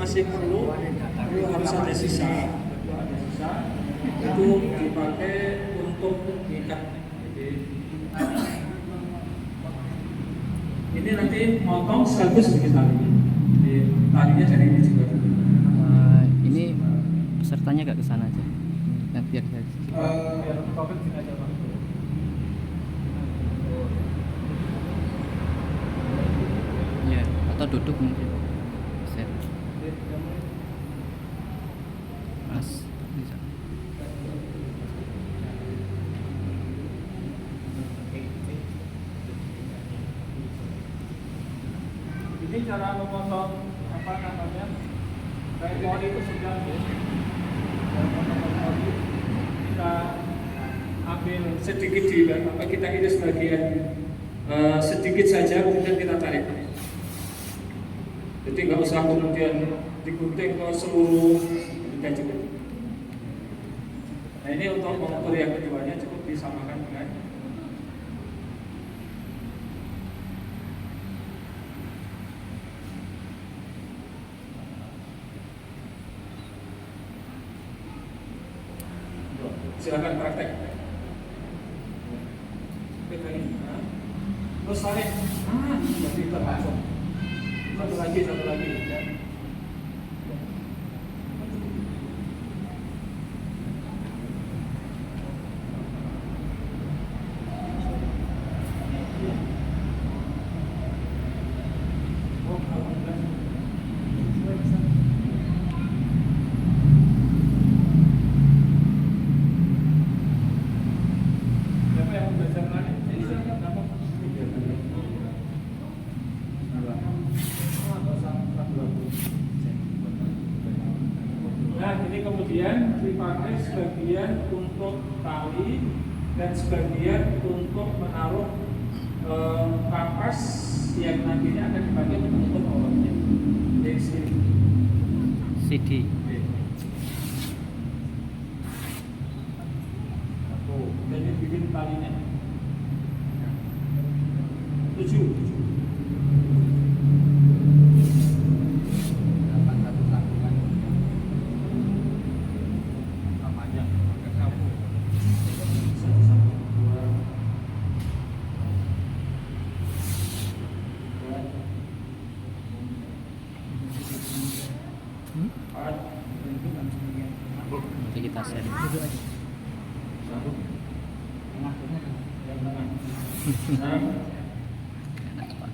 masih perlu harus ada sisa, itu dipakai untuk ikat. Jadi ini nanti motong sekaligus bikin tali. Jadi talinya dari ini juga. Ini pesertanya gak kesana aja, yang biar saya. Biar topik sini aja Bang. Ya, atau duduk mungkin. Set. Mas, bisa. Ini cara memotong apa namanya? Kayak pohon itu sudah ya. Kita ambil sedikit di apa kita iris bagian sedikit saja, kemudian kita tarik. Jadi nggak usah kemudian digunting ke seluruh kita juga. Nah ini untuk mengukur yang keduanya cukup disamakan dengan silakan praktek. Terus tarik. Berarti termasuk. Satu lagi. Ya. Nah, ini kemudian dipakai sebagian untuk tali dan sebagian untuk menaruh kapas yang nantinya akan dipakai untuk olahnya. Dari sini. CD. Jadi bikin talinya. 7. Nanti kita share. Enak Pak,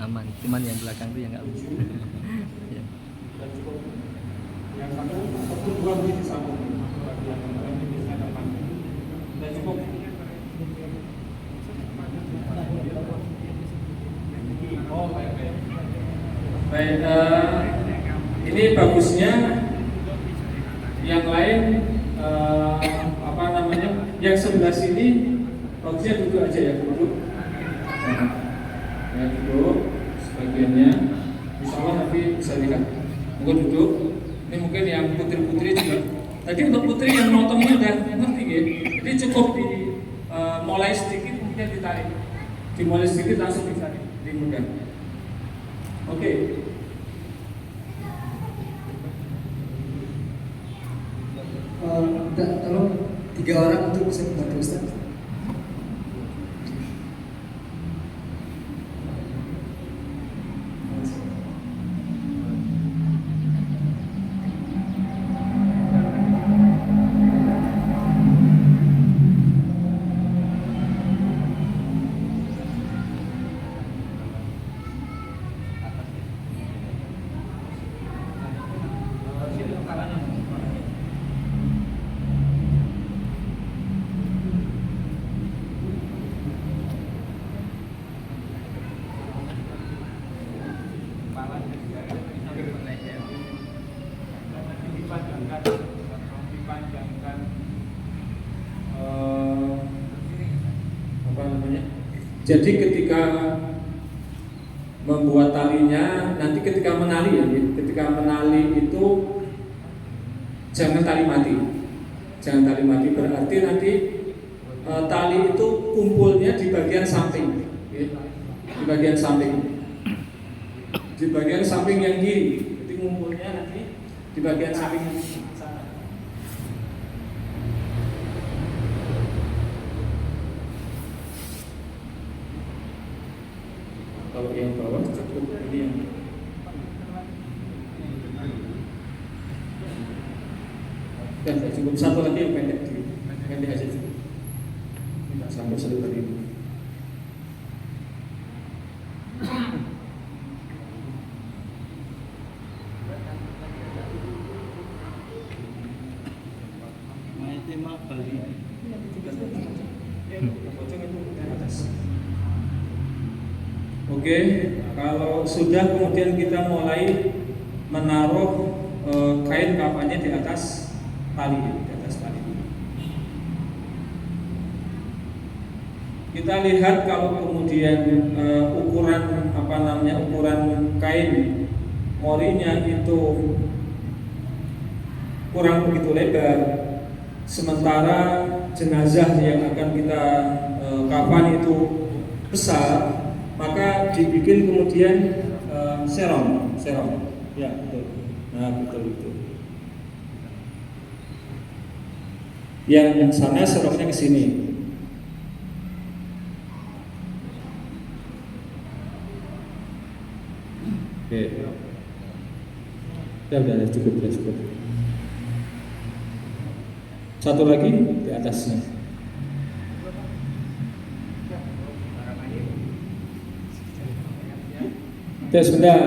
aman. Cuman yang belakang itu yang nggak aman. Ya. Yang satu dua begini sambung. Dan cukup. Baik, ini bagusnya yang lain apa namanya? Yang sebelah sini bagusnya duduk aja ya, duduk. Ya duduk sebagiannya. Insya Allah nanti bisa lihat. Mungkin duduk. Ini mungkin yang putri-putri juga. Tadi untuk putri yang motongnya udah ngerti ya. Jadi cukup di mulai sedikit kemudian ditarik. Dimulai sedikit langsung ditarik. Jadi mudah. Oke. Tolong 3 orang untuk bisa membantu Ustaz. dipanjangkan apa namanya? Jadi ketika membuat talinya, nanti ketika menali ya, ketika menali itu jangan tali mati, jangan tali mati, berarti nanti tali itu kumpulnya di bagian samping, ya, di bagian samping yang kiri. ngumpulnya nanti di bagian samping sana. Kalau yang bawah cukup ini yang dan cukup satu lagi yang pendek aja cukup. Tidak sampai selebar ini. Oke, kalau sudah kemudian kita mulai menaruh kain kafannya di atas tali, Kita lihat kalau kemudian ukuran ukuran kain morinya itu kurang begitu lebar, sementara jenazah yang akan kita kafan itu besar, maka dibikin kemudian serong, ya betul, nah betul itu. Yang sana serongnya ke sini. Oke, sudah cukup. Satu lagi di atasnya. Oke, sebentar.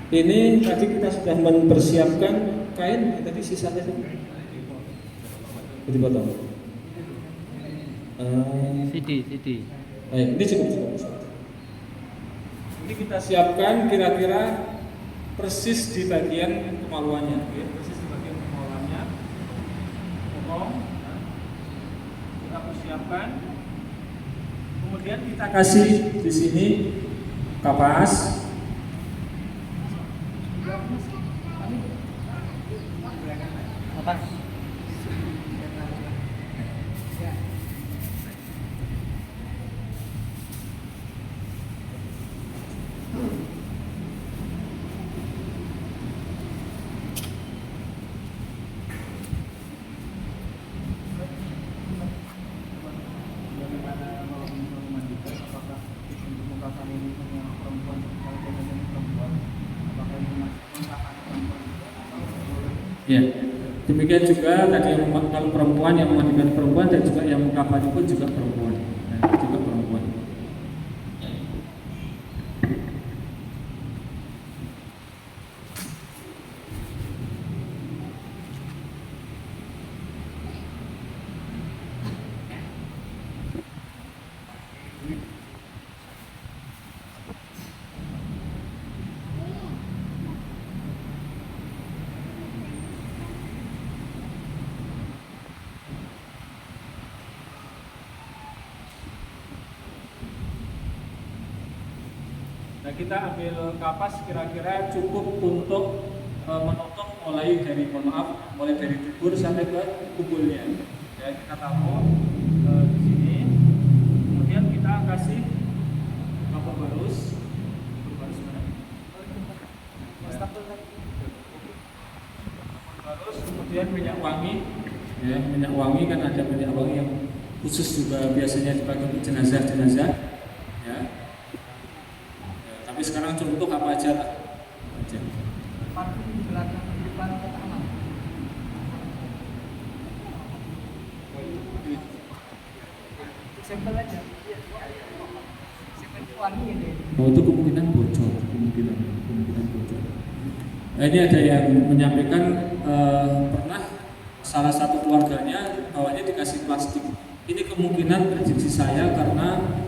Ini tadi kita sudah mempersiapkan kain, tadi sisanya itu dipotong. CD. Ini cukup. Ini kita siapkan kira-kira persis di bagian kemaluannya, potong, kita persiapkan. Kemudian kita kasih di sini kapas. Ya, demikian juga tadi yang kalau perempuan yang memandikan perempuan dan juga yang mengkafani pun juga perempuan, Nah, kita ambil kapas kira-kira cukup untuk menutup mulai dari dubur sampai ke kubulnya. Ya, kita taruh di sini. Kemudian kita kasih kapur barus mana? Barus, kemudian minyak wangi. Ya, minyak wangi kan ada minyak wangi yang khusus juga biasanya dipakai untuk jenazah. Ya. Tapi sekarang contoh apa aja lah. Parfum di belakang depan pertama. Sampel aja. Sampel wangi ini. Oh, itu kemungkinan bocor. Nah, ini ada yang menyampaikan pernah salah satu keluarganya bawahnya dikasih plastik. Ini kemungkinan prediksi saya karena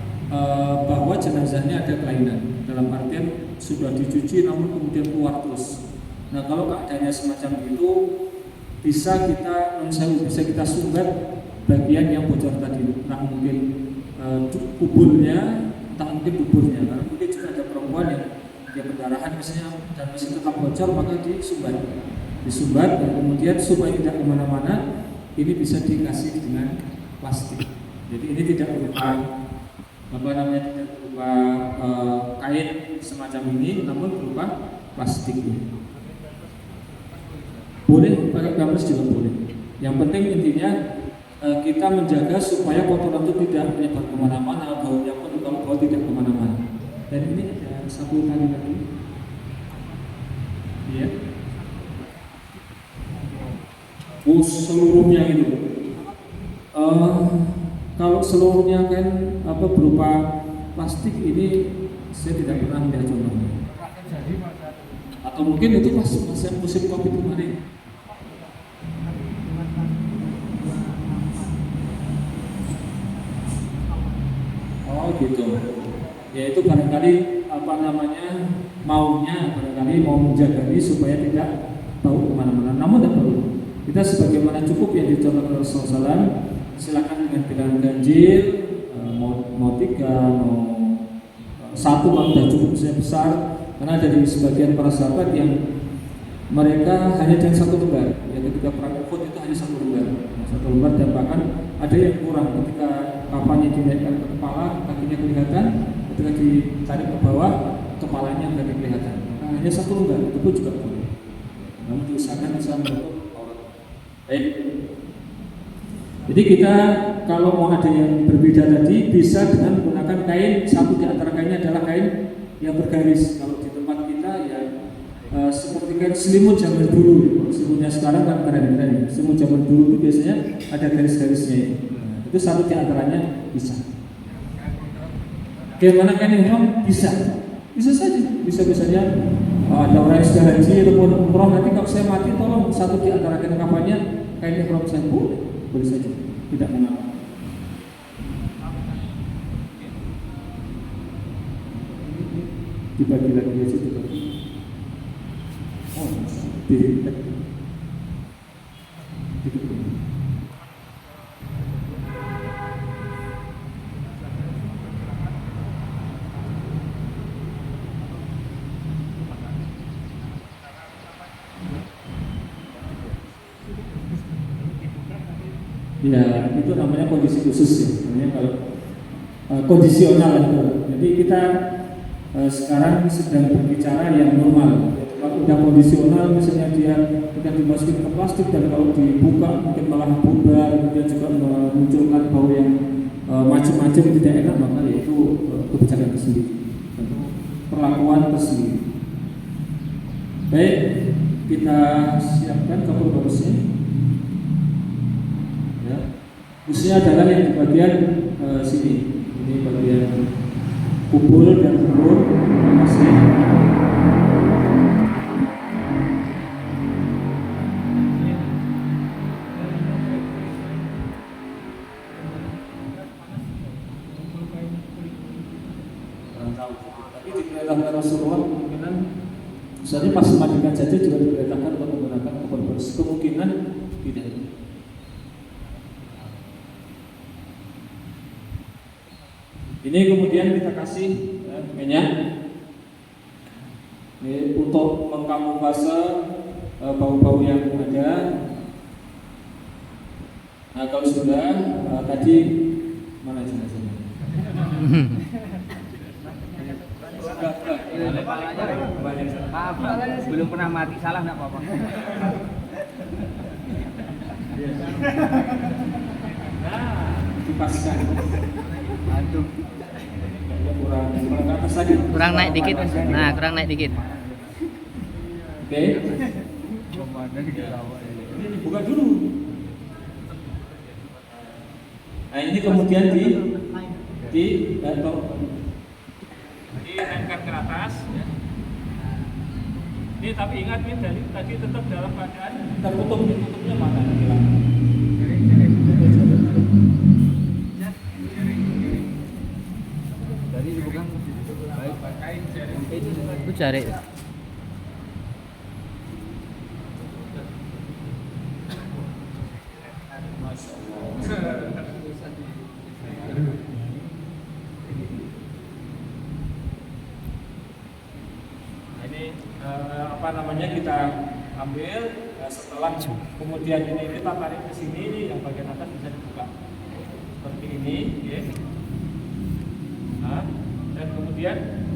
bahwa jenazahnya ada kelainan, dalam artian sudah dicuci namun kemudian keluar terus. Nah, kalau keadaannya semacam itu bisa kita sumbat bagian yang bocor tadi, entah mungkin kubulnya, entah mungkin duburnya, karena mungkin juga ada perempuan yang dia pendarahan misalnya dan masih tetap bocor, maka disumbat dan kemudian supaya tidak kemana-mana ini bisa dikasih dengan plastik. Jadi ini tidak berupa kain semacam ini, namun berupa plastik. Boleh pakai gamis juga boleh. Yang penting intinya kita menjaga supaya kotoran itu tidak menyebar kemana-mana, baunya pun kalau bau tidak kemana-mana. Dan ini ada satu tali lagi. Ya. Seluruhnya itu. Kalau seluruhnya kan berupa plastik ini saya tidak pernah melihat contohnya. Atau mungkin itu pas musim Covid kemarin. Oh gitu. Ya itu barangkali maunya barangkali mau menjaga ini supaya tidak bau kemana-mana. Namun tidak perlu. Kita sebagaimana cukup yang dicontohkan Rasulullah SAW, silakan dengan bilangan ganjil, mau 3, mau 1 sudah cukup besar. Karena dari sebagian para sahabat yang mereka hanya dengan 1 lembar. Yang ketika perang Uhud itu hanya 1 lembar. 1 lembar dan bahkan ada yang kurang ketika kapannya dinaikkan ke kepala, kakinya kelihatan, ketika ditarik ke bawah, kepalanya tidak kelihatan. Nah, hanya 1 lembar, itu pun juga boleh. Namun diusahakan bisa menutup aurat. Baik. Jadi kita kalau mau ada yang berbeda tadi bisa dengan menggunakan kain. Satu di antara kainnya adalah kain yang bergaris. Kalau di tempat kita ya seperti kan selimut zaman dulu. Selimutnya sekarang kan keren-keren. Selimut zaman dulu itu biasanya ada garis-garisnya itu. Itu satu di antaranya bisa. Bagaimana kain ihram bisa? Bisa saja. Bisa-bisanya ada orang yang sudah haji ataupun umroh, nanti kalau saya mati tolong satu di antara kain kafannya kain ihram saya boleh saja, tidak mengapa. Dibagi lagi aja dibagi. Oh, tidak. Ya, itu namanya kondisi khusus ya. Namanya kalau kondisional itu. Jadi kita sekarang sedang berbicara yang normal. Kalau udah kondisional, misalnya dia kita dimasukin ke plastik dan kalau dibuka mungkin malah bubar, kemudian juga memunculkan bau yang macam-macam tidak enak, maka itu kebijakan tersendiri. Tentu perlakuan tersendiri. Baik, kita siapkan kapur bagusnya. Khususnya adalah yang di bagian sini. Ini bagian kubul dan kubul masih. Tapi diperintahkan Rasulullah kemungkinan, misalnya pas memandikan saja juga diperintahkan untuk menggunakan kubul bersih. Kemungkinan tidak. Ini kemudian kita kasih minyak ini untuk mengkamuflase bau-bau yang ada. Nah kalau sudah tadi mana jenazahnya? Maaf, belum pernah mati, salah nggak apa-apa. Nah, dipaskan. Aduh. Kurang ke atas lagi. Kurang naik dikit. Nah, kurang naik dikit. Oke. Ini dibuka dulu. Nah ini kemudian dinaikkan ke atas. Ya. Ini tapi ingat ini dari tadi tetap dalam keadaan tertutup. Tutupnya mana? Itu cari. Kita ambil setelah kemudian ini kita tarik ke sini, ini yang bagian atas bisa dibuka seperti ini, ya. Nah, dan kemudian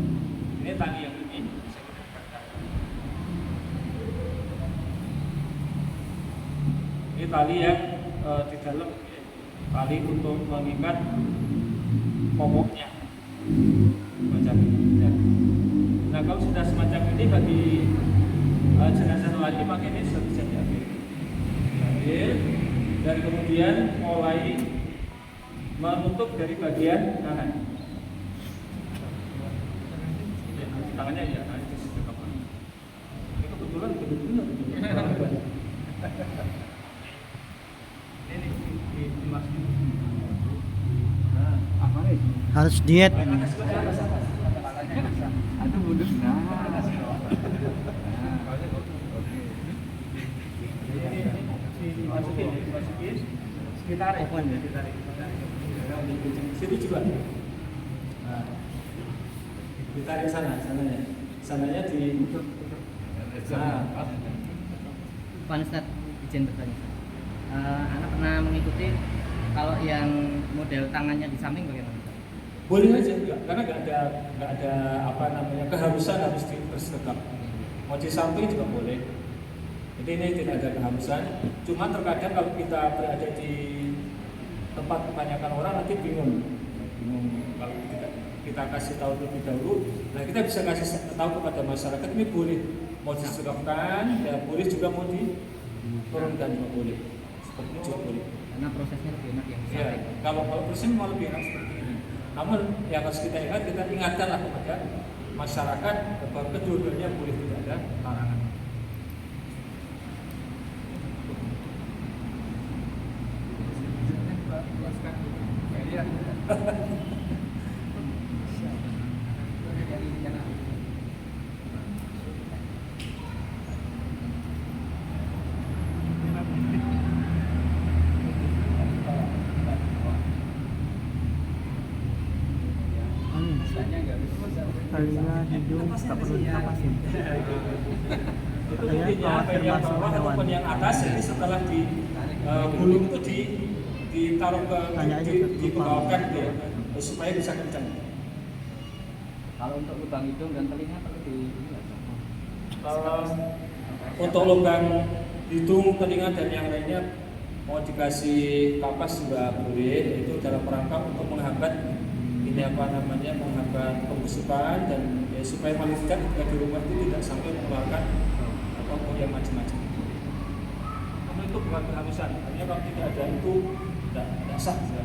Ini tali yang ini bisa kita dekatkan. Ini tali yang di dalam, tali untuk mengikat popoknya semacam ini. Nah kalau sudah semacam ini bagi jenazah lagi, maka ini sudah bisa diambil dan kemudian mulai menutup dari bagian kanan. Tangannya ya, nanti ini kebetulan benar. Harus diet. Itu mundur. Dimasukin, sekitar sini juga. Nah, ditarik sananya di. Nah, Pak Ustadz, izin bertanya. Anak pernah mengikuti kalau yang model tangannya di samping bagaimana? boleh aja karena nggak ada apa namanya keharusan harus tersekat. Mau di samping juga boleh. Jadi ini tidak ada keharusan. Cuma terkadang kalau kita berada di tempat kebanyakan orang nanti bingung. Kalau kita kasih tahu lebih dahulu, nah kita bisa kasih tahu kepada masyarakat ini boleh mau disedekahkan, ya boleh juga mau diturunkan juga boleh. Seperti itu juga boleh. Karena prosesnya lebih enak yang di Ya, samping. kalau proses mau lebih enak seperti ini. Namun yang harus kita ingatkanlah kepada masyarakat bahwa kedua-duanya boleh, tidak ada larangan. Talinya hidung tak perlu dinapasin. Itu Katanya intinya khawatir baik yang masuk bawah hewan. ataupun yang atas ini setelah di gulung itu ditaruh Tanya aja ke dibawahkan gitu ya, supaya bisa kencang. Kalau untuk lubang hidung dan telinga perlu di Untuk lubang hidung, telinga dan yang lainnya mau dikasih kapas juga boleh. Itu dalam rangka untuk menghambat ini apa namanya, menghambat pembusukan dan ya, supaya paling tidak ketika di rumah itu tidak sampai mengeluarkan apa yang macam-macam. Namun itu bukan keharusan. Artinya kalau tidak ada itu tidak sah. Ya,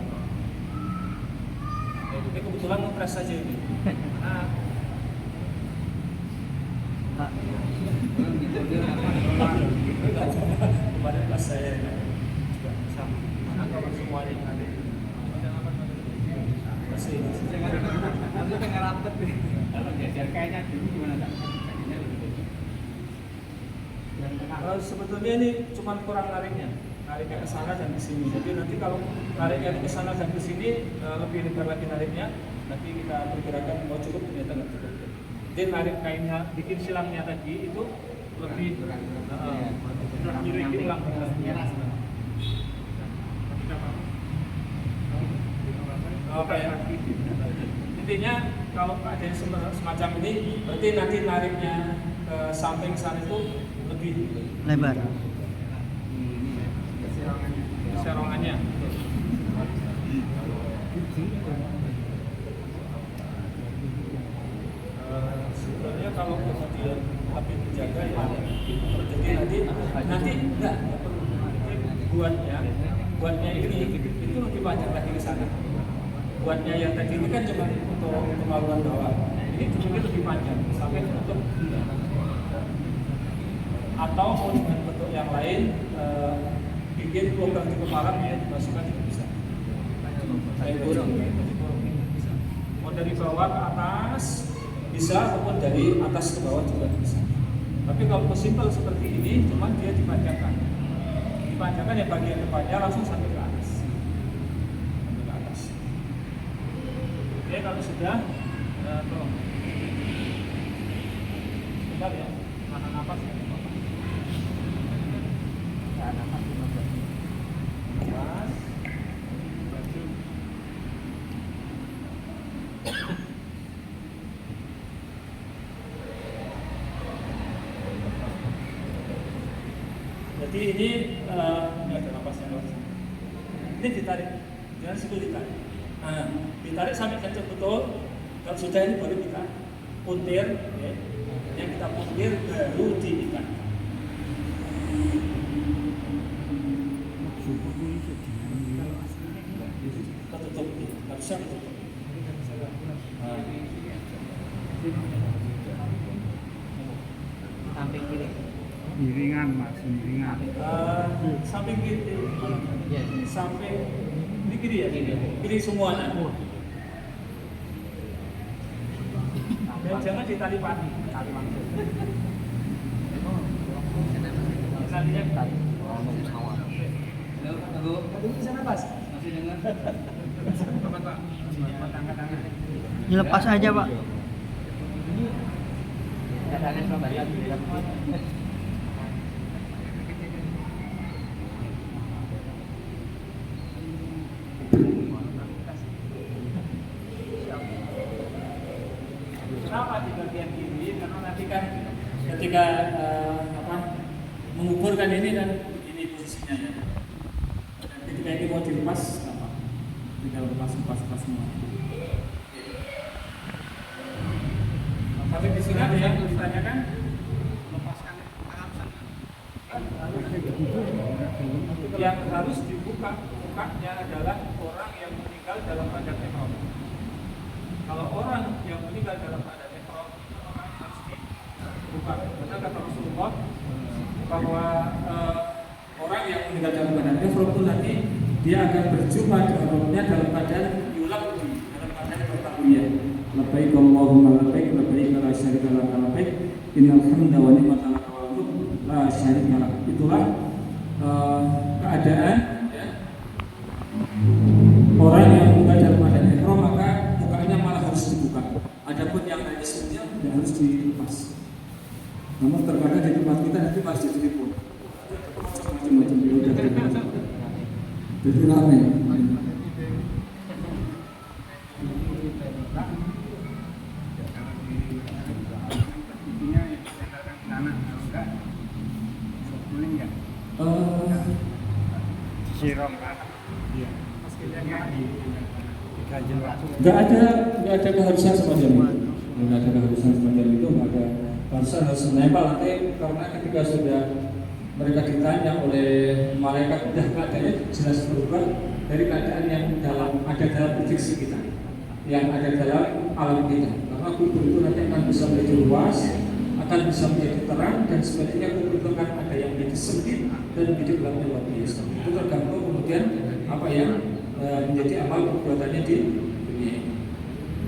ini kebetulan ngepres saja ini. Nah, kemarin pas saya juga sama anak semuanya ada. Masih. Aku pengen rapet nih. Kalau geser kayaknya dulu gimana tak? Sebetulnya ini cuma kurang nariknya ke sana dan ke sini. Jadi nanti kalau nariknya ke sana dan ke sini lebih lebar lagi nariknya, nanti kita perkirakan mau cukup ternyata nggak cukup. Jadi narik kainnya, bikin silangnya tadi itu lebih kiri hilang. Oke. Intinya kalau ada semacam ini, berarti nanti nariknya ke samping sana itu lebih Lebar. serongannya. Sebenarnya kalau kemudian lebih dijaga ya, jadi nanti enggak perlu. Buatnya ini itu lebih panjang lagi ke sana. Buatnya yang tadi ini kan cuma untuk kemaluan bawah. Ini dibikin lebih panjang sampai untuk atau mau dengan bentuk yang lain bikin lubang di kepala ya dimasukkan juga bisa. Kayak burung, bisa. Mau dari bawah ke atas bisa, ataupun dari atas ke bawah juga bisa. Tapi kalau simpel seperti ini, cuma dia dipanjangkan. Dipanjangkan ya bagian depannya langsung sampai ke atas. Sampai ke atas. Oke, kalau sudah, tolong. Sebentar ya, mana nafas ya. Nafas. Jadi ini ada napasnya. Ini ditarik, jangan sikul ditarik. Nah, ditarik sampai kencang betul. Kalau sudah ini baru kita puntir, ya. Yang kita puntir baru diikat. Kita tutup, harusnya tutup. Samping kiri. Miringan mas, miringan. Samping kiri, Iya. samping ini kiri ya, kiri semuanya. Dan jangan ditali pati, tali langsung. Talinya tali. Halo, Aduh, bisa nafas. masih dengar? Pak. Angkat-angkat. Dilepas aja pak. Keadaannya Surabaya. Kenapa di bagian kiri? Karena nanti kan ketika menguburkan ini kan ini posisinya ya. Dan ketika ini mau dilepas, tinggal lepas semua. Tapi di sini ada yang ditanyakan Lepaskan alasan. yang harus bukanya adalah orang yang meninggal dalam keadaan ihram. Kalau orang yang meninggal dalam keadaan ihram itu orang harus dibuka. Karena kata Rasulullah bahwa orang yang meninggal dalam keadaan ihram itu nanti dia akan berjumpa dengan Rabbnya dalam keadaan yulaqi, dalam keadaan bertakbir. Labbaik Allahumma labbaik, labbaik la syarika laka labbaik, innal hamda wa ni'mata laka wal mulk la syarika lak. Itulah keadaan ya. Orang yang meninggal dalam keadaan ihram maka mukanya malah harus dibuka. Adapun yang dari sebelumnya tidak harus dilepas. Namun terkadang di tempat kita nanti masih ditipu. Macam-macam ya udah terbiasa. Jadi rame. Intinya ya, saya sana kalau enggak kuning ya. Siram kan. Iya. Meskinya di ganjel langsung. Nggak ada keharusan semacam itu. Nggak ada keharusan semacam itu. Nggak ada keharusan harus menempel nanti karena ketika sudah mereka ditanya oleh malaikat udah keadaannya jelas berubah dari keadaan yang ada dalam prediksi kita, yang ada dalam alam kita. Karena kubur itu nanti akan bisa menjadi luas, akan bisa menjadi terang, dan sebaliknya kubur itu akan ada yang menjadi sempit dan menjadi gelapnya luar biasa. Itu tergantung kemudian apa yang menjadi amal perbuatannya di dunia.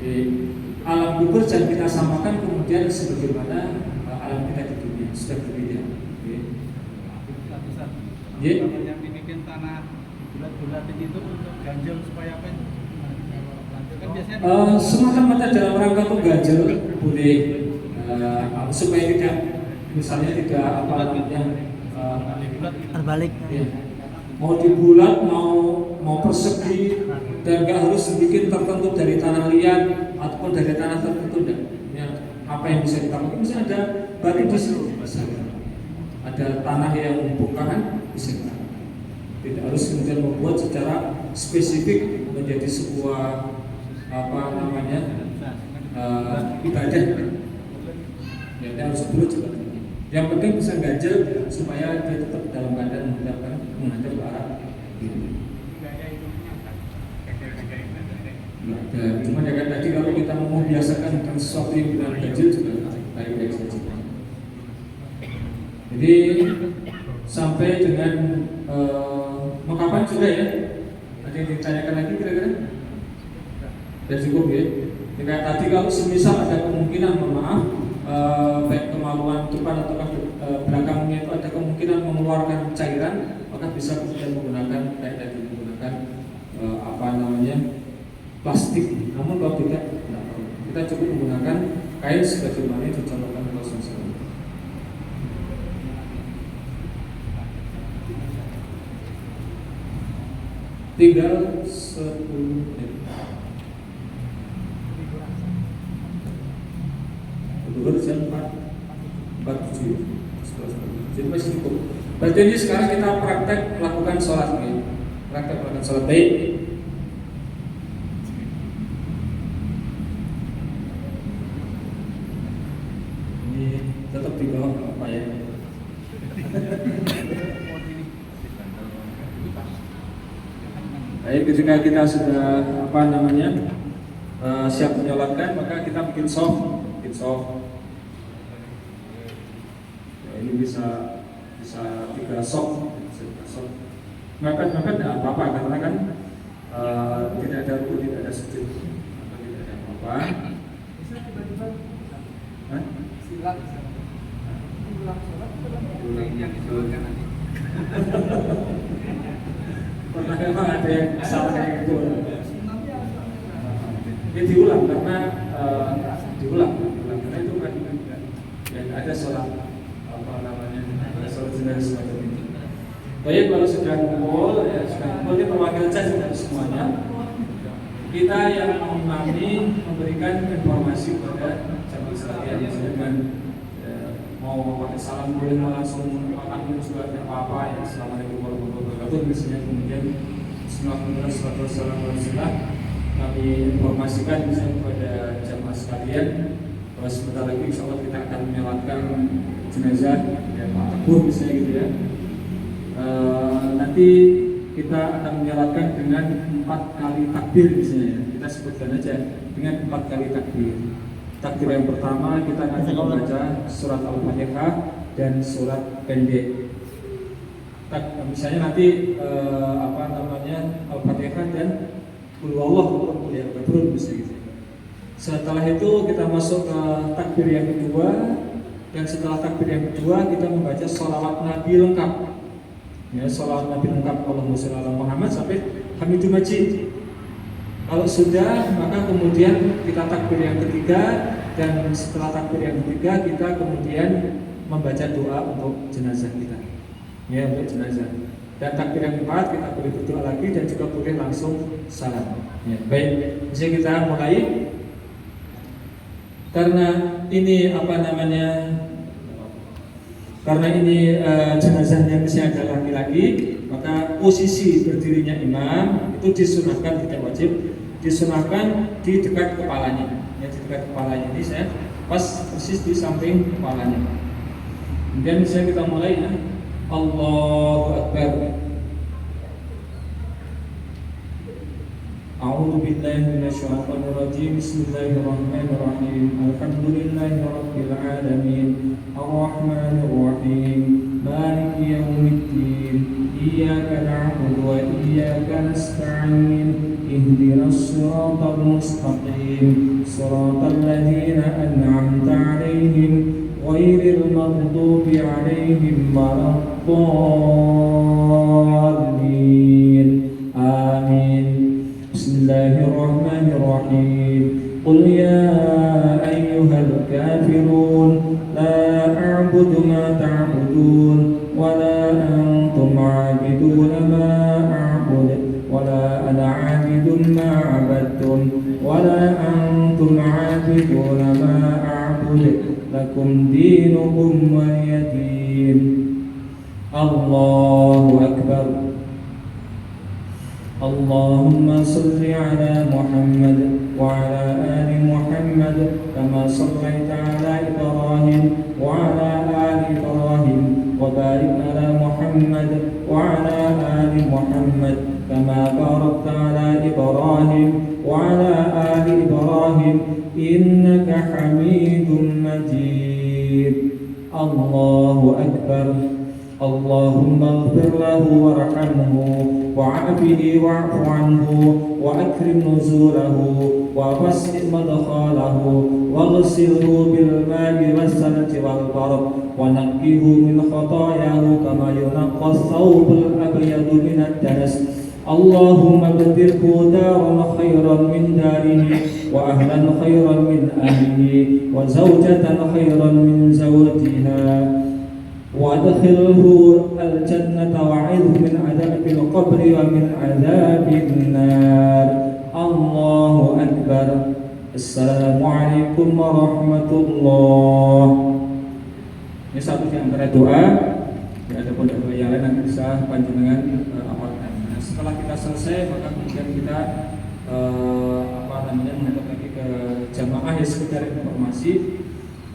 Di alam kubur jangan kita samakan kemudian sebagaimana alam kita di dunia sudah berbeda. Kalau yang dibikin tanah bulat-bulatin itu untuk ganjel supaya apa itu? Kan biasanya semata-mata dalam rangka untuk ganjel boleh supaya tidak misalnya tidak apa namanya Terbalik. ya, mau dibulat mau persegi dan nggak harus dibikin tertentu dari tanah liat ataupun dari tanah tertentu enggak. Ya, apa yang bisa kita pakai misalnya ada batu di sini ada tanah yang membukakan bisa kita. Tidak harus kemudian membuat secara spesifik menjadi sebuah apa namanya ibadah. Ya, tidak harus dulu juga. Yang penting bisa ganjel supaya dia tetap dalam keadaan menghadap ke arah kiri. Nah, cuma ya kan tadi kalau kita mau membiasakan dengan sesuatu yang benar ganjil juga baik-baik saja. Jadi sampai dengan kapan sudah ya? Ada yang ditanyakan lagi kira-kira? Sudah cukup ya? Jika tadi kalau semisal ada kemungkinan, mohon maaf, baik kemaluan depan atau belakangnya itu ada kemungkinan mengeluarkan cairan, maka bisa kemudian menggunakan kayak tadi menggunakan apa namanya plastik. Namun kalau tidak, kita cukup menggunakan kain sebagaimana yang dicontohkan oleh Rasulullah. Tinggal 10 menit. Duhur jam 4.47. Jadi masih cukup. Berarti ini sekarang kita praktek melakukan sholat ya. Praktek melakukan sholat baik. Ini tetap di bawah apa ya? Baik, ketika kita sudah siap menyolatkan, maka kita bikin soft. Ya, ini bisa 3 soft. Mepet tidak apa-apa karena kan tidak ada ruku, tidak ada sujud, tidak ada apa-apa. Bisa tiba-tiba Hah? silat ulang sholat yang disolatkan nanti. Pernah memang ada yang salah kayak gitu. Ya diulang karena karena itu kan yang ada sholat sholat jenazah semacam itu. Baik, kalau sudah kumpul, ini perwakilan saya semuanya. Kita yang mengimami memberikan informasi kepada jamaah sekalian dengan mau pakai salam boleh, mau langsung makan juga tidak apa-apa ya. Assalamualaikum warahmatullahi wabarakatuh. Misalnya kemudian Bismillahirrahmanirrahim. Kami informasikan misalnya kepada jamaah sekalian bahwa sebentar lagi insya Allah kita akan menyolatkan jenazah ya Pak Teguh misalnya gitu ya. Nanti kita akan menyolatkan dengan 4 kali takbir misalnya. Kita sebutkan aja dengan 4 kali takbir. Takbir yang pertama kita akan membaca surat Al-Fatihah dan surat pendek. Misalnya nanti Al-Fatihah dan Qul huwallahu ahad bisa gitu. Setelah itu kita masuk ke takbir yang kedua, dan setelah takbir yang kedua kita membaca sholawat Nabi lengkap. Ya, sholawat Nabi lengkap Allahumma sholli ala Muhammad sampai Hamidum Majid. Kalau sudah, maka kemudian kita takbir yang ketiga, dan setelah takbir yang ketiga kita kemudian membaca doa untuk jenazah kita. Ya, untuk jenazah. Dan takbir yang keempat kita boleh berdoa lagi dan juga boleh langsung salam. Ya, baik, bisa kita mulai. Karena ini jenazahnya mesti ada laki-laki, maka posisi berdirinya imam itu disunahkan, tidak wajib, disunahkan di dekat kepalanya. Ya, di dekat kepalanya ini saya pas persis di samping kepalanya. Kemudian bisa kita mulai ya. Allahu Akbar. A'udzu billahi minasyaitonir rajim. Bismillahirrahmanirrahim. Alhamdulillahi rabbil alamin. Arrahmanir rahim. Maliki yaumiddin. Iyyaka na'budu wa iyyaka nasta'in. Ihdinas siratal mustaqim. Shiratal ladzina an'amta 'alaihim ghairil maghdubi 'alaihim waladdallin. Amin. Bismillahirrahmanirrahim. Qul ya ayyuhal kafirun la a'budu ma ta'budun wa la antum 'abiduna ma a'budu wa la ana 'abidun ma 'abadtum wa la antum 'abiduna ma a'budu lakum dinukum waliyadin. Allahu Akbar. Allahumma salli ala Muhammad wa ala ali Muhammad kama sallaita ala Ibrahim wa ala ali Ibrahim wa barik ala Muhammad wa ala ali Muhammad kama barakta ala Ibrahim wa ala ali Ibrahim innaka Hamidum Majid. Allahu Akbar. Allahumma ighfir lahu warhamhu wa'afihi wa'fu anhu wa akrim nuzulahu wa wasi' madkhalahu waghsilhu bil ma'i was-salji wal barad wa naqqihu min khatayahu kama yunqqa ath-thawbul abyadu min ad-danas. Allahumma badilhu daran khairan min darihi wa ahlan khairan min ahlihi wa zawjatan khairan min zawjiha وادخله الجنة وعذه من عذاب القبر ومن عذاب النار. الله أكبر. السلام عليكم ورحمة الله. Ini satu di antara doa Jadi ada pondok yang lain yang bisa panjenengan amalkan. Nah, setelah kita selesai maka kemudian kita menghadap lagi ke jamaah ya, sekedar informasi.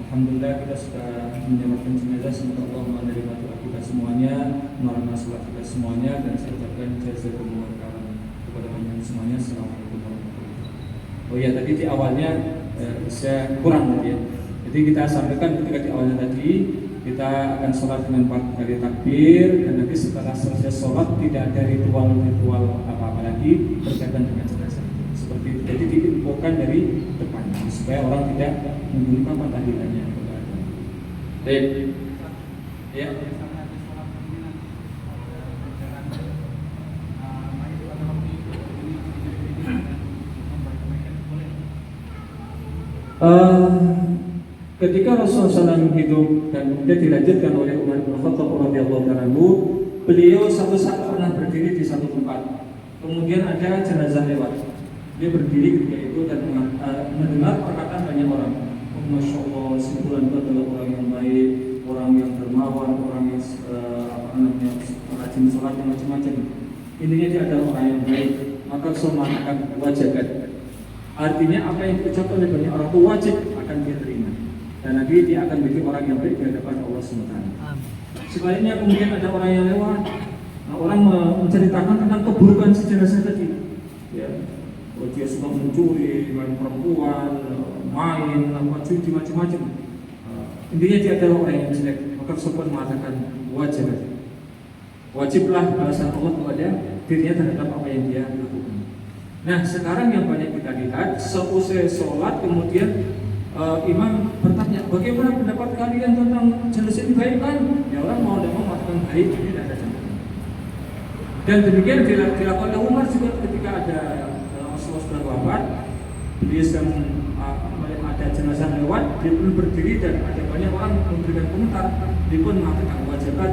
Alhamdulillah kita sudah menyamarkan jenazah. Semoga Allah menerima doa kita semuanya, menerima sholat kita semuanya, dan saya ucapkan jazakumullah khairan kepada panjenengan semuanya. Assalamualaikum warahmatullahi wabarakatuh. Oh ya, tadi di awalnya saya kurang tadi ya. Jadi kita sampaikan ketika di awalnya tadi kita akan sholat dengan 4 kali takbir, dan nanti setelah selesai sholat tidak ada ritual apa-apa lagi berkaitan dengan jenazah. Seperti itu. Jadi diinfokan dari depan supaya orang tidak menggunakan tahlilannya. Baik. Ya. Ketika Rasulullah SAW hidup dan kemudian dilanjutkan oleh Umar bin Khattab radhiyallahu anhu, beliau satu saat pernah berdiri di satu tempat. Kemudian ada jenazah lewat. Dia berdiri ketika itu dan mendengar perkataan banyak orang. Masya Allah, si fulan itu adalah orang yang baik, orang yang dermawan, orang yang rajin sholat dan macam-macam. Intinya dia adalah orang yang baik. Maka Rasul mengatakan wajabat. Artinya apa yang diucapkan oleh banyak orang itu wajib akan diterima. Dan nanti dia akan menjadi orang yang baik di hadapan Allah SWT. Sebaliknya kemudian ada orang yang lewat. Nah, orang menceritakan tentang keburukan si jenazah tadi. Ya. Dia suka mencuri, main perempuan, main, judi, macam-macam. Intinya dia adalah orang yang jelek. Maka Rasulullah mengatakan wajiblah balasan Allah kepada dirinya terhadap apa yang dia lakukan. Nah, sekarang yang banyak kita lihat, seusai sholat kemudian imam bertanya, bagaimana pendapat kalian tentang jenazah ini, baik kan? Ya, orang mau dan mau mengatakan baik, tidak ada jaminan. Dan demikian dilakukan oleh Umar juga ketika ada Rasulullah sudah wafat, beliau sedang ada jenazah lewat, dia pun berdiri dan ada banyak orang memberikan komentar. Dia pun mengatakan wajibat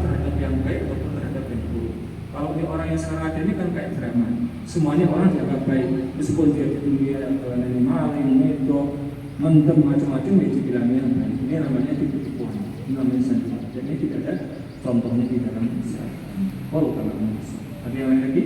terhadap yang baik ataupun terhadap yang buruk. Kalau ini orang yang sekarang ada ini kan kayak drama. Semuanya orang dianggap baik, meskipun dia di dunia dari maling, medok, mendem, macam-macam, itu dibilangnya baik. Ini namanya tipu-tipuan, ini namanya sandiwara. Jadi tidak ada contohnya di dalam Islam. Kalau ada yang lain lagi?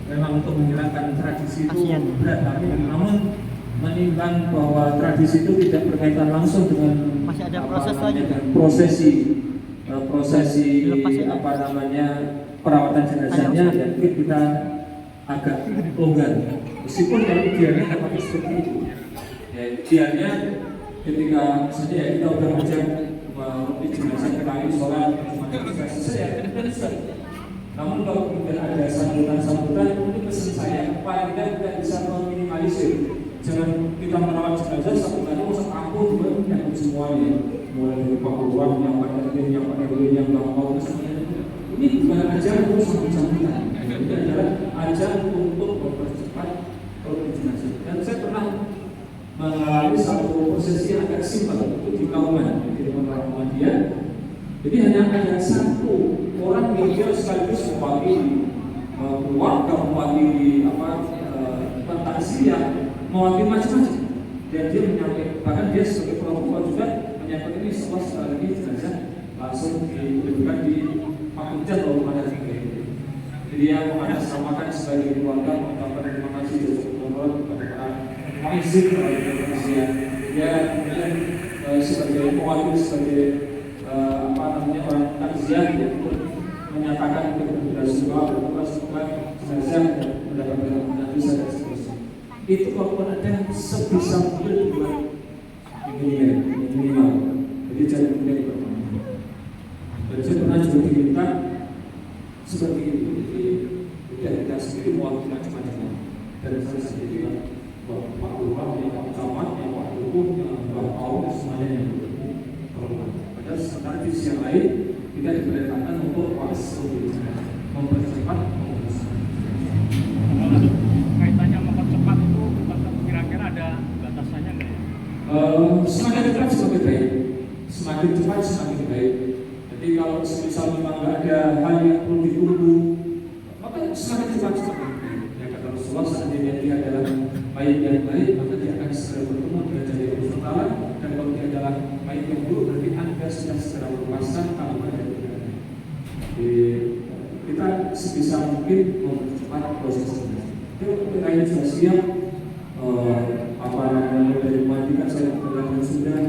Memang untuk menghilangkan tradisi itu berat, tapi namun menimbang bahwa tradisi itu tidak berkaitan langsung dengan masih ada proses lagi, prosesi perawatan jenazahnya, dan kita agak longgar. Meskipun kalau idealnya dapat seperti itu, ya idealnya ketika misalnya ya kita udah ngajak di jenazah kenali sholat, selesai. Namun kalau kemudian ada sambutan itu pesan saya, paling tidak bisa meminimalisir. Jangan kita merawat jenazah sambutannya usah aku juga yang semuanya, mulai dari Pak Lurah, yang Pak RT, yang Pak RW, yang Pak Mau, semuanya. Ini bukan ajaran untuk sambutan. Ini adalah ajaran untuk mempercepat proses jenazah. Dan saya pernah mengalami satu prosesi yang agak simpel itu di Kauman, di Muhammadiyah. Jadi hanya ada satu orang yang dia sekaligus mewakili keluarga, mewakili takziah, mewakili macam-macam. Dan dia menyampaikan, bahkan dia sebagai perempuan juga menyampaikan ini sekali lagi jenazah langsung diberikan di Pakujan atau mana lagi. Jadi dia mengatasnamakan sebagai keluarga, mengucapkan terima kasih kepada para muezzin dari Indonesia. Dia kemudian sebagai mewakili sebagai orang takziah, dia pun menyatakan kepada sebuah jenazah dan mendapatkan dosa dan seterusnya. Itu walaupun ada sebisa mungkin buat minimal. Jadi jangan kemudian diperpanjang. Dan saya pernah juga diminta seperti itu. Jadi kita sendiri mewakili macam-macam. Dan saya sendiri Pak Lurah, Pak Camat, Pak Dukuh, Pak Paul, semuanya yang berhubungan. Dan sementara di sisi yang lain kita diperintahkan untuk mempercepat pengurusan. Kaitannya mempercepat itu kira-kira ada batasannya nggak ya? Semakin cepat semakin baik, semakin cepat semakin baik. Jadi kalau misal memang nggak ada hal yang perlu ditunggu, maka semakin cepat semakin baik. Ya kata Rasulullah, seandainya dia adalah mayit yang baik, maka dia akan segera bertemu dengan jadi Allah Taala. Dan kalau dia adalah mayit yang buruk, berarti Anda sudah segera melepaskan tanpa dan tidak. Jadi kita sebisa mungkin mempercepat proses ini. Itu lain sudah siap. Apa namanya dari pemandikan saya kemudian sudah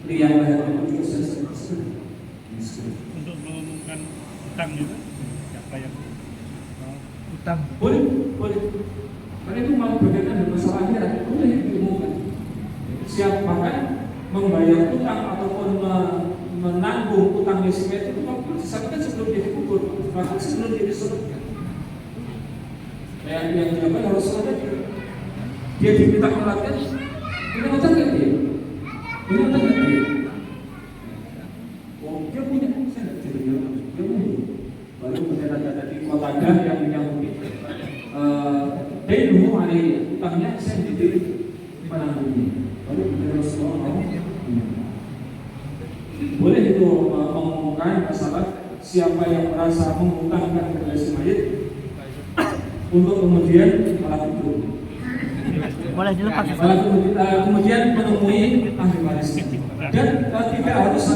liang leher juga sudah. Untuk mengumumkan utang juga siapa yang utang Boleh. Karena itu mau berkaitan dengan masalah akhirat, boleh diumumkan. Siap bahkan membayar utang ataupun menanggung utang miskin itu kan sebelum dia dikubur, bahkan sebelum dia disurga. Yang dilakukan harus ada dia diminta melakukan, ini utang nggak dia? Ini utang nggak dia? Oh, dia punya, saya nggak jadi dia punya. Baru kemudian ada di kota yang mungkin dia dulu hari utangnya saya jadi penanggungnya. Baru kemudian Rasulullah mau. Boleh itu mengumumkan masalah siapa yang merasa menghutangkan kepada si mayit untuk kemudian melakukan. Boleh dilepas. Kemudian menemui ahli waris dan tidak harus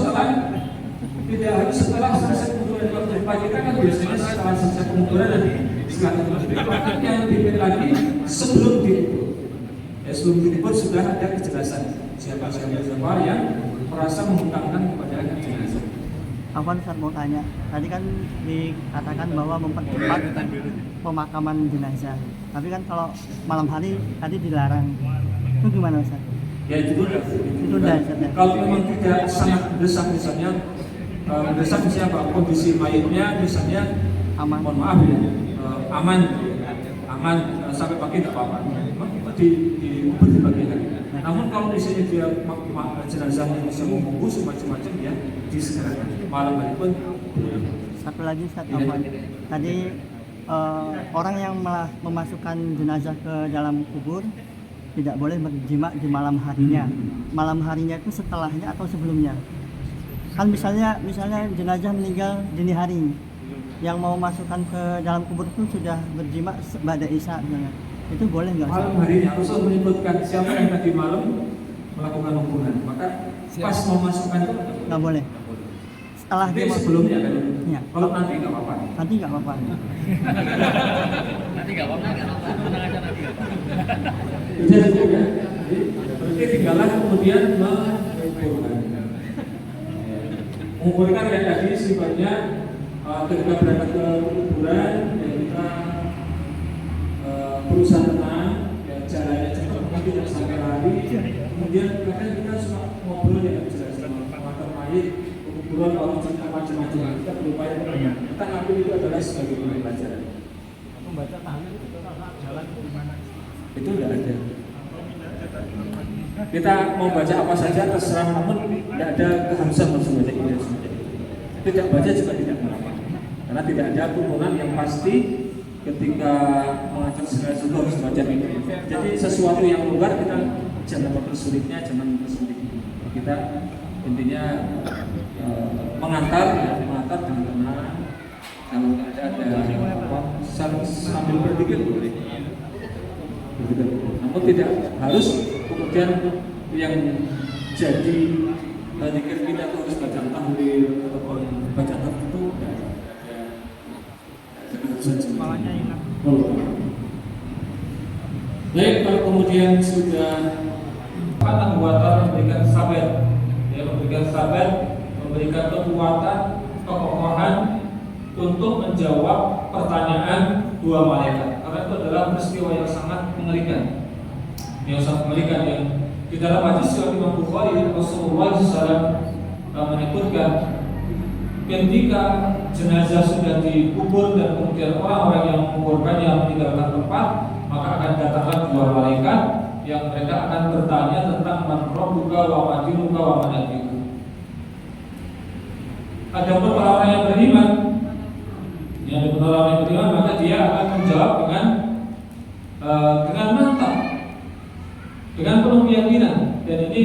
setelah selesai penguburan waktu kita kan biasanya setelah selesai penguburan nanti bahkan yang dipilih lagi sebelum dikubur sudah ada kejelasan siapa yang merasa menghutangkan kepada jenazah. Afwan, saya mau tanya. Tadi kan dikatakan bahwa mempercepat pemakaman jenazah. Tapi kan kalau malam hari tadi dilarang. Itu gimana Ustaz? Ya itu Ditunda, Ustaz. kalau memang tidak sangat mendesak misalnya apa kondisi mayitnya misalnya Aman. mohon maaf ya aman sampai pagi tidak apa-apa. Memang dikubur di pagi hari. Namun kalau di sini dia jenazahnya bisa membungkus macam-macam ya disegerakan. Malam hari pun Satu lagi Ustaz Afwan. Tadi orang yang memasukkan jenazah ke dalam kubur tidak boleh berjima di malam harinya. Malam harinya itu setelahnya atau sebelumnya? Kan misalnya jenazah meninggal dini hari, yang mau masukkan ke dalam kubur itu sudah berjima pada Isya misalnya. Itu boleh nggak? malam harinya Rasul menyebutkan siapa yang tadi malam melakukan hubungan, maka pas mau masukkan itu Nggak boleh. Setelah tapi dia sebelumnya kan. Iya. Kalau nanti nggak apa-apa. Nanti nggak apa-apa. Nanti nggak apa-apa, tenang aja nanti nggak apa-apa. Bisa juga. Berarti tinggallah kemudian mengumpulkan yang tadi sifatnya ketika berangkat ke kuburan ya kita berusaha tenang, ya jalannya cepat, mungkin tidak sampai lari. Kemudian kadang kita suka ngobrol ya jelas sama mayit, kuburan orang cerita macam-macam. Kita berupaya kita ngambil itu adalah sebagai pelajaran. membaca tahlil itu jalan di mana? Itu tidak ada. Kita mau baca apa saja terserah, namun tidak ada keharusan harus membaca ini. Tidak baca juga tidak apa-apa, karena tidak ada tuntunan yang pasti ketika mengajar segala sesuatu harus baca ini. Jadi sesuatu yang luar kita jangan mempersulitnya, jangan mempersulit. Kita intinya mengantar dengan tenang. Kalau ada apa sambil berpikir boleh. Namun tidak harus kemudian yang jadi zikir kita harus baca tahlil ataupun baca tertentu. Kepalanya hilang. Baik, kalau kemudian sudah Allah memberikan sabar, ya memberikan sabar, memberikan kekuatan, kekokohan untuk menjawab pertanyaan dua malaikat. Karena itu adalah peristiwa yang sangat mengerikan, yang di dalam hadis riwayat Imam Bukhari Rasulullah SAW menyebutkan ketika jenazah sudah dikubur dan kemudian orang-orang yang menguburkannya meninggalkan tempat, maka akan datanglah dua malaikat yang mereka akan bertanya tentang man rabbuka wa ma dinuka wa ma nabiyuka. Adapun orang yang beriman, maka dia akan menjawab dengan mantap, dengan penuh keyakinan. Dan ini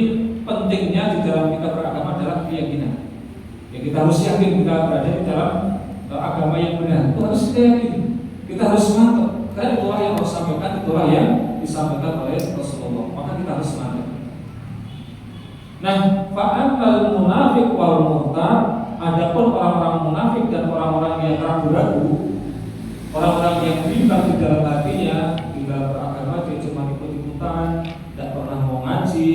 pentingnya di dalam kita beragama adalah keyakinan. Ya, kita harus yakin kita berada di dalam agama yang benar itu harus kita yakini, kita harus mantap. Karena itulah yang harus sampaikan, itulah yang disampaikan oleh Rasulullah. Maka kita harus mantap. Nah, fa'amal munafik wal murtad, adapun orang-orang munafik dan orang-orang yang ragu-ragu, orang-orang yang bimbang di dalam hatinya, di dalam beragama dia cuma ikut-ikutan, tidak pernah mau ngaji,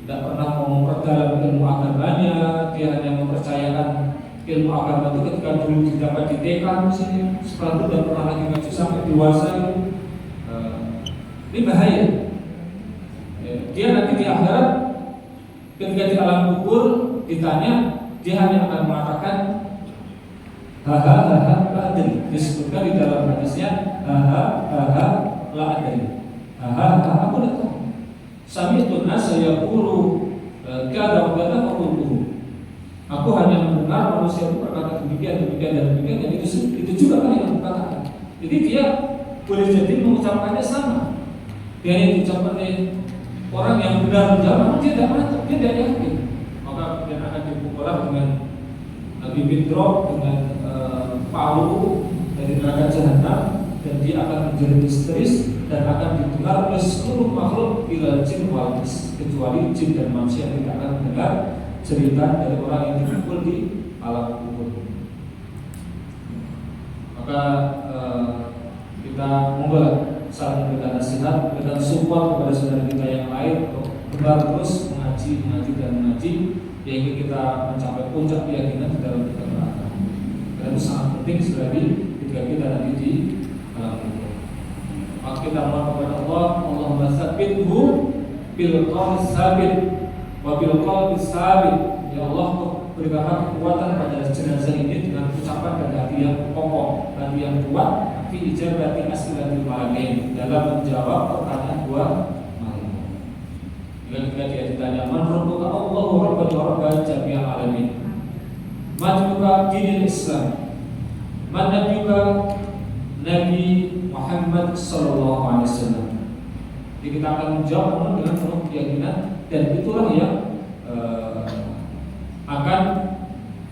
tidak pernah mau memperdalam ilmu agamanya, dia hanya mempercayakan ilmu agama itu ketika dulu didapat di TK misalnya, setelah itu tidak pernah lagi ngaji sampai dewasa itu. Ini bahaya. Dia nanti di akhirat ketika di alam kubur ditanya, dia hanya akan mengatakan haha la adri. Disebutkan di dalam hadisnya haha la adri. Haha aku tidak tahu. Sami'tun nasa yaqulu kada wa kada faqultuhu. Aku hanya mendengar manusia itu berkata demikian dan itu juga kan yang dikatakan. Jadi dia boleh jadi mengucapkannya sama. Dia yang diucapkan oleh orang yang benar menjawab, dia tidak mantap, dia tidak yakin. Maka kemudian akan dipukul dengan bibit drop, dengan palu dari neraka jahanam, dan dia akan menjadi histeris dan akan didengar oleh seluruh makhluk ila jin wal ins, kecuali jin dan manusia yang tidak akan mendengar cerita dari orang yang dipukul di alam kubur. Maka kita monggo saling memberikan nasihat, memberikan support kepada saudara kita yang lain untuk kembali terus mengaji, yang ingin kita mencapai puncak keyakinan di dalam kita beragama. Karena itu sangat penting sekali ketika kita nanti di alam kubur. Maka kita mohon kepada Allah, Allahumma tsabbithu bil qawli tsabit wa bil qalbi tsabit. Ya Allah, berikanlah kekuatan pada jenazah ini dengan ucapan dan hati yang kokoh, hati yang kuat, fi ijabati as'ilatil malaikain, dalam menjawab pertanyaan dua malaikat. Ketika dia ditanya, man rabbuka? Allahu rabbuna wa rabb jami'il alamin. Majmuka dinil Islam. Man nabiyuka? Nabi Muhammad sallallahu alaihi wasallam. Jadi kita akan menjawab dengan penuh keyakinan, dan itulah yang akan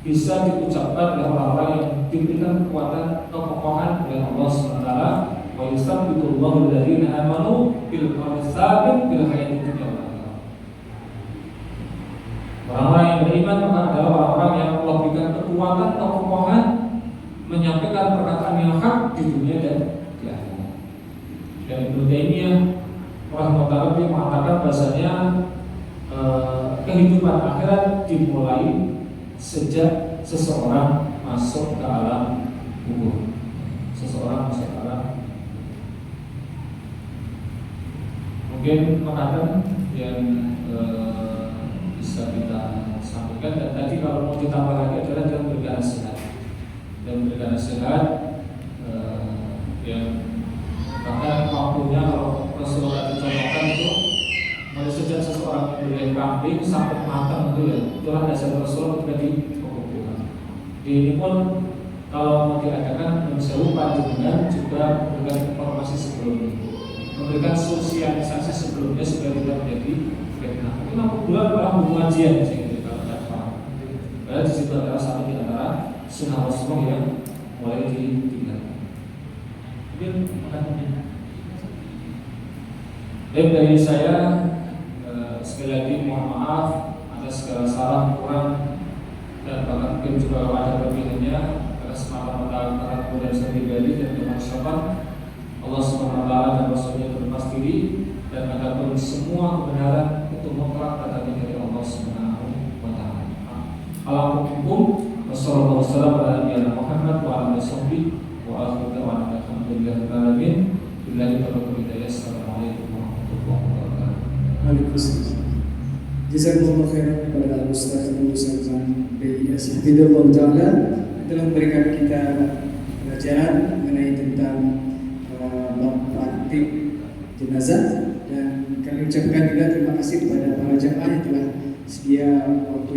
bisa diucapkan oleh orang-orang yang diberikan kekuatan kekokohan oleh Allah SWT. Wa yusabbitullahu alladziina aamanu bil qawli tsabit fil hayatid dunya wal akhirah. Orang-orang yang beriman maka adalah orang-orang yang Allah berikan kekuatan kekokohan menyampaikan perkataan yang hak di dunia dan di akhirat. Dan Ibnu Taimiyah rahimahullah mengatakan bahasanya kehidupan akhirat dimulai sejak seseorang masuk ke alam kubur. Seseorang masuk ke alam. Mungkin makanan yang bisa kita sampaikan, dan tadi kalau mau ditambah lagi adalah dengan memberikan nasihat. Dan memberikan nasihat yang bahkan waktunya kalau Rasulullah dicontohkan itu mulai sejak seseorang membeli kambing sampai matang itu ya, itulah dasar Rasul ketika di pekuburan. Ini pun kalau mau diadakan bisa lupa dengan juga memberikan informasi sebelumnya, memberikan sosialisasi sebelumnya supaya tidak menjadi fitnah. Ini bulan adalah pengajian sih kalau tidak paham. Karena di situ adalah satu di antara sunnah Rasulullah yang mulai ditinggalkan. Mungkin dari saya sekali lagi mohon maaf atas segala salah kurang, dan bahkan mungkin juga ada kelebihannya karena semata-mata karena kemudian saya pribadi dan bermasyarakat. Allah SWT dan Rasulnya berlepas diri, dan adapun semua kebenaran itu mutlak datangnya dari Allah SWT. Alhamdulillah, wassalamualaikum warahmatullahi wabarakatuh. Assalamualaikum warahmatullahi wabarakatuh. Waalaikumsalam. Jazakumullah khairan kepada Ustaz Abdul Salman BIS Hafidhullah Ta'ala telah memberikan kita pelajaran mengenai tentang praktik jenazah, dan kami ucapkan juga terima kasih kepada para jemaah yang telah sedia waktu